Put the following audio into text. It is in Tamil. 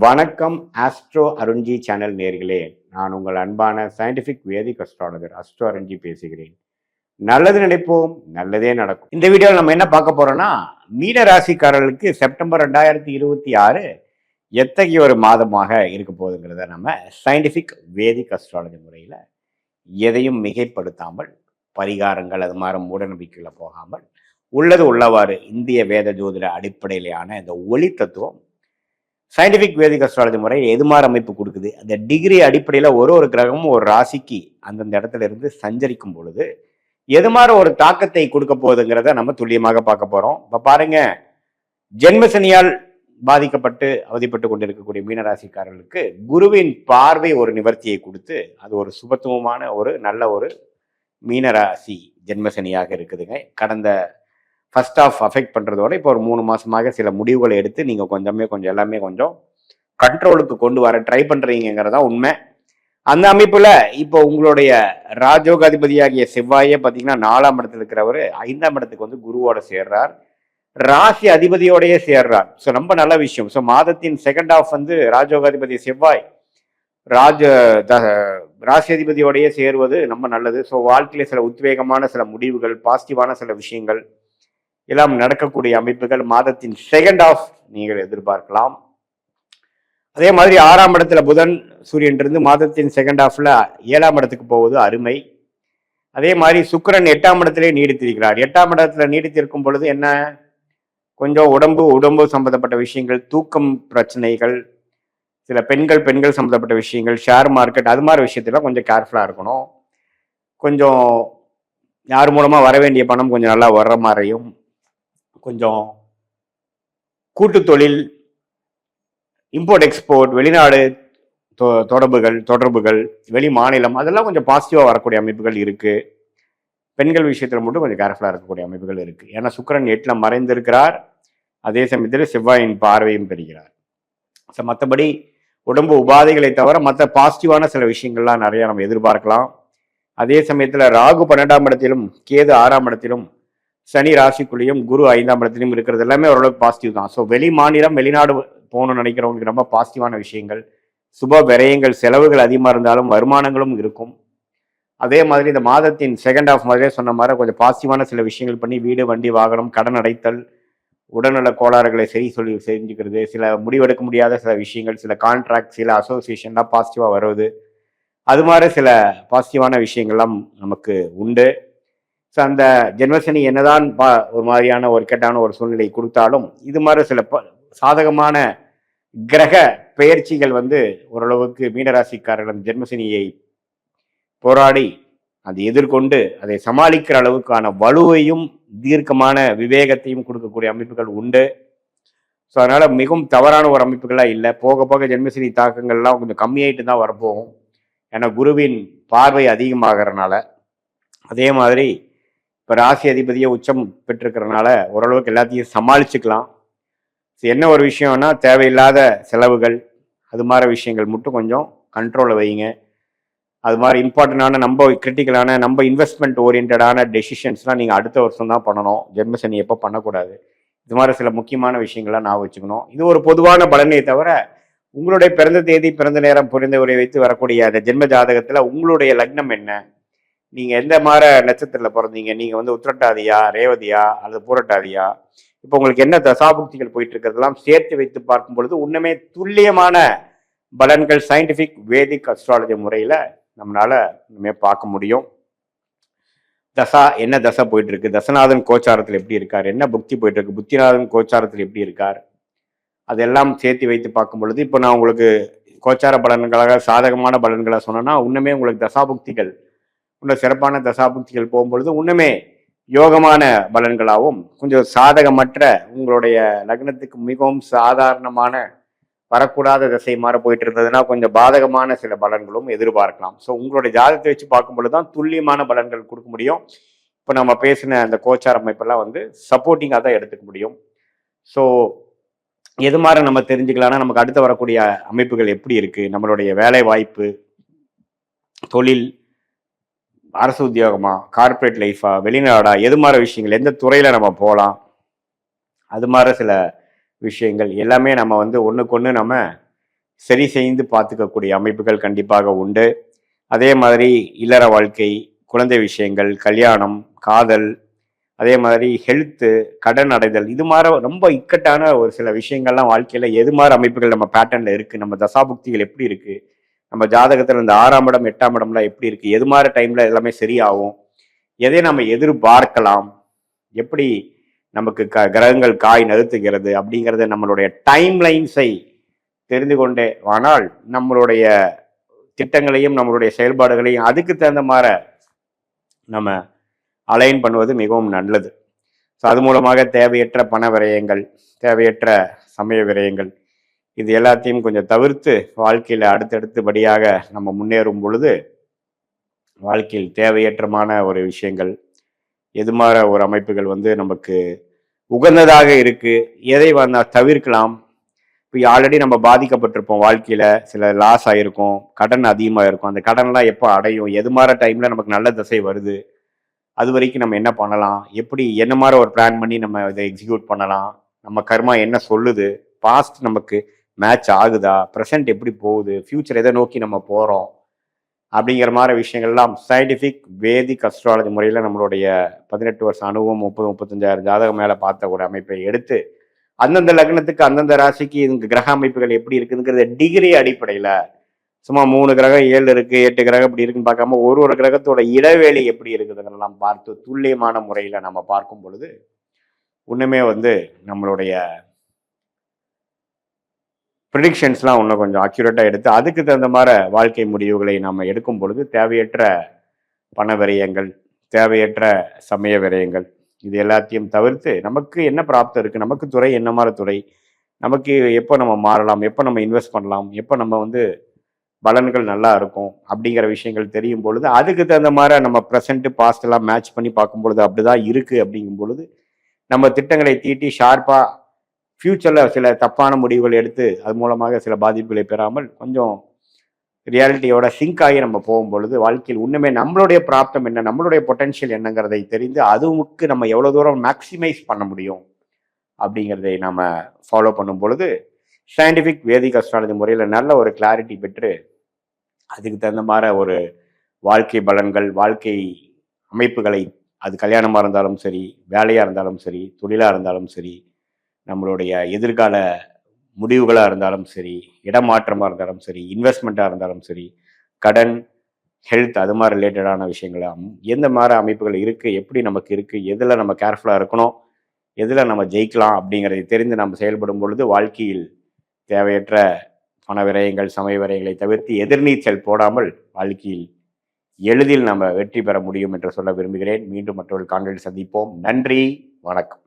வணக்கம் ஆஸ்ட்ரோ அருண்ஜி சேனல் நேர்களே. நான் உங்கள் அன்பான சயின்டிபிக் வேதிக் அஸ்ட்ராலஜர் அஸ்ட்ரோ அருண்ஜி பேசுகிறேன். நல்லது நினைப்போம், நல்லதே நடக்கும். இந்த வீடியோவில் நம்ம என்ன பார்க்க போறோம்னா, மீன ராசிக்காரர்களுக்கு செப்டம்பர் 2026 எத்தகைய ஒரு மாதமாக இருக்க போகுதுங்கிறத நம்ம சயின்டிபிக் வேதிக் அஸ்ட்ராலஜி முறையில் எதையும் மிகைப்படுத்தாமல், பரிகாரங்கள் அது மாதிரி மூட நம்பிக்கைகளை போகாமல், உள்ளது உள்ளவாறு இந்திய வேத ஜோதிட அடிப்படையிலான இந்த ஒளி தத்துவம் சயின்டிபிக் வேதிக் அஸ்ட்ராலஜி முறை எது மாதிரி அமைப்பு கொடுக்குது, அந்த டிகிரி அடிப்படையில் ஒரு கிரகமும் ஒரு ராசிக்கு அந்தந்த இடத்துல இருந்து சஞ்சரிக்கும் பொழுது எது மாதிரி ஒரு தாக்கத்தை கொடுக்க போகுதுங்கிறத நம்ம துல்லியமாக பார்க்க போறோம். இப்ப பாருங்க, ஜென்மசனியால் பாதிக்கப்பட்டு அவதிப்பட்டு கொண்டிருக்கக்கூடிய மீனராசிக்காரர்களுக்கு குருவின் பார்வை ஒரு நிவர்த்தியை கொடுத்து அது ஒரு சுபத்துவமான ஒரு நல்ல ஒரு மீனராசி ஜென்மசனியாக இருக்குதுங்க. கடந்த ஃபர்ஸ்ட் ஆஃப் அஃபெக்ட் பண்ணுறதோட இப்போ ஒரு 3 மாதமாக சில முடிவுகளை எடுத்து நீங்கள் கொஞ்சம் எல்லாமே கொஞ்சம் கண்ட்ரோலுக்கு கொண்டு வர ட்ரை பண்ணுறீங்கிறதா உண்மை. அந்த அமைப்பில் இப்போ உங்களுடைய ராஜோக அதிபதியாகிய செவ்வாயே பார்த்தீங்கன்னா 4ஆம் இடத்துல இருக்கிறவர் 5ஆம் இடத்துக்கு வந்து குருவோட சேர்றார், ராசி அதிபதியோடையே சேர்றார். ஸோ ரொம்ப நல்ல விஷயம். ஸோ மாதத்தின் செகண்ட் ஆஃப் வந்து ராஜோகாதிபதி செவ்வாய் ராசி அதிபதியோடையே சேருவது ரொம்ப நல்லது. ஸோ வாழ்க்கையில சில உத்வேகமான சில முடிவுகள், பாசிட்டிவான சில விஷயங்கள் எல்லாம் நடக்கக்கூடிய அமைப்புகள் மாதத்தின் செகண்ட் ஆஃப் நீங்கள் எதிர்பார்க்கலாம். அதே மாதிரி 6ஆம் இடத்துல புதன் சூரியன் இருந்து மாதத்தின் செகண்ட் ஆஃப்ல 7ஆம் இடத்துக்கு போவது அருமை. அதே மாதிரி சுக்கிரன் 8ஆம் இடத்திலே நீடித்திருக்கிறார். 8ஆம் இடத்துல நீடித்திருக்கும் பொழுது என்ன, கொஞ்சம் உடம்பு சம்பந்தப்பட்ட விஷயங்கள், தூக்கம் பிரச்சனைகள், சில பெண்கள் சம்பந்தப்பட்ட விஷயங்கள், ஷேர் மார்க்கெட் அது மாதிரி விஷயத்துல கொஞ்சம் கேர்ஃபுல்லா இருக்கணும். கொஞ்சம் யார் மூலமா வர வேண்டிய பணம் கொஞ்சம் நல்லா வர்ற மாதிரியும், கொஞ்சம் கூட்டு தொழில், இம்போர்ட் எக்ஸ்போர்ட், வெளிநாடு தொடர்புகள், வெளி மாநிலம் அதெல்லாம் கொஞ்சம் பாசிட்டிவாக வரக்கூடிய அமைப்புகள் இருக்கு. பெண்கள் விஷயத்தில் மட்டும் கொஞ்சம் கேர்ஃபுல்லாக இருக்கக்கூடிய அமைப்புகள் இருக்கு. ஏன்னா சுக்கிரன் 8ல் மறைந்திருக்கிறார், அதே சமயத்தில் செவ்வாயின் பார்வையும் பெறுகிறார். ஸோ மற்றபடி உடம்பு உபாதைகளை தவிர மற்ற பாசிட்டிவான சில விஷயங்கள்லாம் நிறைய நம்ம எதிர்பார்க்கலாம். அதே சமயத்தில் ராகு 12ஆம் இடத்திலும், கேது 6ஆம் இடத்திலும், சனி ராசிக்குள்ளேயும், குரு 5ஆம் இடத்திலும் இருக்கிறது எல்லாமே ஓரளவுக்கு பாசிட்டிவ் தான். ஸோ வெளி மாநிலம் வெளிநாடு போகணும்னு நினைக்கிறவங்களுக்கு ரொம்ப பாசிட்டிவான விஷயங்கள், சுப விரயங்கள், செலவுகள் அதிகமாக இருந்தாலும் வருமானங்களும் இருக்கும். அதே மாதிரி இந்த மாதத்தின் செகண்ட் ஆஃப் மாதிரியே சொன்ன மாதிரி கொஞ்சம் பாசிட்டிவான சில விஷயங்கள் பண்ணி வீடு, வண்டி, வாகனம், கடன் அடைத்தல், உடல்நல கோளாறுகளை செஞ்சுக்கிறது, சில முடிவெடுக்க முடியாத சில விஷயங்கள், சில கான்ட்ராக்ட், சில அசோசியேஷன்லாம் பாசிட்டிவாக வருவது, அது மாதிரி சில பாசிட்டிவான விஷயங்கள்லாம் நமக்கு உண்டு. ஸோ அந்த ஜென்மசனி என்னதான் ஒரு மாதிரியான ஒரு கெட்டான ஒரு சூழ்நிலை கொடுத்தாலும் இது மாதிரி சில சாதகமான கிரக பெயர்ச்சிகள் வந்து ஓரளவுக்கு மீனராசிக்காரர்கள் ஜென்மசனியை போராடி அதை எதிர்கொண்டு அதை சமாளிக்கிற அளவுக்கான வலுவையும் தீர்க்கமான விவேகத்தையும் கொடுக்கக்கூடிய அமைப்புகள் உண்டு. ஸோ அதனால மிகவும் தவறான ஒரு அமைப்புகள்லாம் இல்லை. போக போக ஜென்மசனி தாக்கங்கள்லாம் கொஞ்சம் கம்மியாயிட்டு தான் வரப்போகும். ஏன்னா குருவின் பார்வை அதிகமாகறனால. அதே மாதிரி இப்போ ராசி அதிபதியை உச்சம் பெற்றிருக்கிறதுனால ஓரளவுக்கு எல்லாத்தையும் சமாளிச்சுக்கலாம். என்ன ஒரு விஷயம்னா, தேவையில்லாத செலவுகள் அது மாதிரி விஷயங்கள் மட்டும் கொஞ்சம் கண்ட்ரோலில் வைங்க. அது மாதிரி இம்பார்ட்டண்டான நம்ம கிரிட்டிக்கலான நம்ம இன்வெஸ்ட்மெண்ட் ஓரியன்டான டெசிஷன்ஸ்லாம் நீங்கள் அடுத்த வருஷம் தான் பண்ணணும். ஜென்மசனி எப்போ பண்ணக்கூடாது. இது மாதிரி சில முக்கியமான விஷயங்கள்லாம் நான் வச்சுக்கணும். இது ஒரு பொதுவான பலனை தவிர உங்களுடைய பிறந்த தேதி, பிறந்த நேரம், புரிந்த உரை வைத்து வரக்கூடிய அந்த ஜென்ம ஜாதகத்தில் உங்களுடைய லக்னம் என்ன, நீங்க எந்த மாதிரி நட்சத்திரத்துல பிறந்தீங்க, நீங்க வந்து உத்திரட்டாதியா, ரேவதியா அல்லது பூரட்டாதியா, இப்போ உங்களுக்கு என்ன தசாபுக்திகள் போயிட்டு இருக்கிறதெல்லாம் சேர்த்து வைத்து பார்க்கும் பொழுது உண்மையே துல்லியமான பலன்கள் சயின்டிபிக் வேதிக் அஸ்ட்ராலஜி முறையில நம்மளால இனிமே பார்க்க முடியும். என்ன தசை போயிட்டு இருக்கு, தசநாதன் கோச்சாரத்தில் எப்படி இருக்கார், என்ன புக்தி போயிட்டு இருக்கு, புத்திநாதன் கோச்சாரத்தில் எப்படி இருக்கார், அதெல்லாம் சேர்த்து வைத்து பார்க்கும் பொழுது இப்போ நான் உங்களுக்கு கோச்சார பலன்களாக சாதகமான பலன்களை சொன்னேன்னா உண்மையே உங்களுக்கு தசாபுக்திகள் இன்னும் சிறப்பான தசாபுக்திகள் போகும்பொழுது இன்னுமே யோகமான பலன்களாகவும், கொஞ்சம் சாதகமற்ற உங்களுடைய லக்னத்துக்கு மிகவும் சாதாரணமான வரக்கூடாத திசை மாற போயிட்டு இருந்ததுன்னா கொஞ்சம் பாதகமான சில பலன்களும் எதிர்பார்க்கலாம். ஸோ உங்களுடைய ஜாதகத்தை வச்சு பார்க்கும்பொழுது தான் துல்லியமான பலன்கள் கொடுக்க முடியும். இப்போ நம்ம பேசின அந்த கோச்சார அமைப்பெல்லாம் வந்து சப்போர்ட்டிங்காக தான் எடுத்துக்க முடியும். ஸோ எது மாதிரி நம்ம தெரிஞ்சுக்கலாம்னா, நமக்கு அடுத்து வரக்கூடிய அமைப்புகள் எப்படி இருக்கு, நம்மளுடைய வேலை வாய்ப்பு, தொழில், அரசு உத்தியோகமா, கார்பரேட் லைஃபா, வெளிநாடா, எது மாதிரி விஷயங்கள், எந்த துறையில நம்ம போகலாம், அது மாதிரி சில விஷயங்கள் எல்லாமே நம்ம வந்து ஒன்றுக்கு ஒன்று நம்ம சரி செய்து பார்த்துக்கக்கூடிய அமைப்புகள் கண்டிப்பாக உண்டு. அதே மாதிரி இல்லற வாழ்க்கை, குழந்தை விஷயங்கள், கல்யாணம், காதல், அதே மாதிரி ஹெல்த்து, கடன் அடைதல், இது மாதிரி ரொம்ப இக்கட்டான ஒரு சில விஷயங்கள்லாம் வாழ்க்கையில எது மாதிரி அமைப்புகள் நம்ம பேட்டர்ன்ல இருக்கு, நம்ம தசாபுக்திகள் எப்படி இருக்கு, நம்ம ஜாதகத்துல இந்த 6ஆம் இடம் 8ஆம் இடம்லாம் எப்படி இருக்கு, எது மாதிரி டைம்ல எல்லாமே சரியாகும், எதை நம்ம எதிர்பார்க்கலாம், எப்படி நமக்கு கிரகங்கள் காய் நகர்த்துகிறது அப்படிங்கிறத நம்மளுடைய டைம் லைன்ஸை தெரிந்து கொண்டே ஆனால் நம்மளுடைய திட்டங்களையும் நம்மளுடைய செயல்பாடுகளையும் அதுக்கு தகுந்த மாதிரி நம்ம அலைன் பண்ணுவது மிகவும் நல்லது. ஸோ அது மூலமாக தேவையற்ற பண விரயங்கள், தேவையற்ற சமய விரயங்கள், இது எல்லாத்தையும் கொஞ்சம் தவிர்த்து வாழ்க்கையில் அடுத்தடுத்தபடியாக நம்ம முன்னேறும் பொழுது வாழ்க்கையில் தேவையற்றமான ஒரு விஷயங்கள் எது மாதிரி ஒரு அமைப்புகள் நமக்கு உகந்ததாக இருக்கு, எதை தவிர்க்கலாம். இப்போ ஆல்ரெடி நம்ம பாதிக்கப்பட்டிருப்போம், வாழ்க்கையில சில லாஸ் ஆகிருக்கும், கடன் அதிகமாக இருக்கும், அந்த கடன்லாம் எப்போ அடையும், எது மாதிரி டைம்ல நமக்கு நல்ல திசை வருது, அது வரைக்கும் நம்ம என்ன பண்ணலாம், எப்படி என்ன மாதிரி ஒரு பிளான் பண்ணி நம்ம இதை எக்ஸிக்யூட் பண்ணலாம், நம்ம கர்மா என்ன சொல்லுது, பாஸ்ட் நமக்கு மேட்ச் ஆகுதா, ப்ரெசென்ட் எப்படி போகுது, ஃபியூச்சர் எதை நோக்கி நம்ம போகிறோம் அப்படிங்கிற மாதிரி விஷயங்கள்லாம் சயின்டிஃபிக் வேதிக் அஸ்ட்ராலஜி முறையில் நம்மளுடைய 18 வருஷம் அனுபவம் 30-35 ஜாதகம் மேலே பார்த்த ஒரு அமைப்பை எடுத்து அந்தந்த லக்னத்துக்கு அந்தந்த ராசிக்கு இந்த கிரக அமைப்புகள் எப்படி இருக்குதுங்கிறத டிகிரி அடிப்படையில் சும்மா 3 கிரகம் 7 இருக்கு 8 கிரகம் இப்படி இருக்குன்னு பார்க்காம ஒரு கிரகத்தோட இடைவேளை எப்படி இருக்குதுங்கிறதெல்லாம் பார்த்து துல்லியமான முறையில் நம்ம பார்க்கும் பொழுது இன்னுமே நம்மளுடைய ப்ரிடிக்ஷன்ஸ்லாம் இன்னும் கொஞ்சம் அக்யூரேட்டாக எடுத்து அதுக்கு தகுந்த மாதிரி வாழ்க்கை முடிவுகளை நம்ம எடுக்கும் பொழுது தேவையற்ற பண விரயங்கள், தேவையற்ற சமய விரயங்கள், இது எல்லாத்தையும் தவிர்த்து நமக்கு என்ன பிராப்தம் இருக்குது, நமக்கு துறை என்ன மாதிரி துறை, நமக்கு எப்போ நம்ம மாறலாம், எப்போ நம்ம இன்வெஸ்ட் பண்ணலாம், எப்போ நம்ம பலன்கள் நல்லா இருக்கும் அப்படிங்கிற விஷயங்கள் தெரியும் பொழுது அதுக்கு தகுந்த மாதிரி நம்ம ப்ரெசென்ட் பாஸ்ட் எல்லாம் மேட்ச் பண்ணி பார்க்கும் பொழுது அப்படிதான் இருக்குது. அப்படிங்கும் பொழுது நம்ம திட்டங்களை தீட்டி ஷார்ப்பாக ஃப்யூச்சரில் சில தப்பான முடிவுகள் எடுத்து அது மூலமாக சில பாதிப்புகளை பெறாமல் கொஞ்சம் ரியாலிட்டியோட சிங்க் ஆகி நம்ம போகும் பொழுது வாழ்க்கையில் இன்னுமே நம்மளுடைய பிராப்தம் என்ன, நம்மளுடைய பொட்டன்ஷியல் என்னங்கிறதை தெரிந்து அதுவுக்கு நம்ம எவ்வளோ தூரம் மேக்சிமைஸ் பண்ண முடியும் அப்படிங்கிறதை நம்ம ஃபாலோ பண்ணும் பொழுது சயின்டிஃபிக் வேதிக் அஸ்ட்ராலஜி முறையில் நல்ல ஒரு கிளாரிட்டி பெற்று அதுக்கு தகுந்த மாதிரி ஒரு வாழ்க்கை பலன்கள், வாழ்க்கை அமைப்புகளை, அது கல்யாணமாக இருந்தாலும் சரி, வேலையாக இருந்தாலும் சரி, தொழிலாக இருந்தாலும் சரி, நம்மளுடைய எதிர்கால முடிவுகளாக இருந்தாலும் சரி, இடமாற்றமாக இருந்தாலும் சரி, இன்வெஸ்ட்மெண்ட்டாக இருந்தாலும் சரி, கடன், ஹெல்த், அது மாதிரி ரிலேட்டடான விஷயங்களாம் எந்த மாதிரி அமைப்புகள் இருக்குது, எப்படி நமக்கு இருக்குது, எதில் நம்ம கேர்ஃபுல்லாக இருக்கணும், எதில் நம்ம ஜெயிக்கலாம் அப்படிங்கிறதை தெரிந்து நம்ம செயல்படும் பொழுது வாழ்க்கையில் தேவையற்ற பண விரயங்கள், சமய விரயங்களை தவிர்த்து எதிர்நீச்சல் போடாமல் வாழ்க்கையில் எளிதில் நம்ம வெற்றி பெற முடியும் என்று சொல்ல விரும்புகிறேன். மீண்டும் மற்றொரு காணொளியில் சந்திப்போம். நன்றி, வணக்கம்.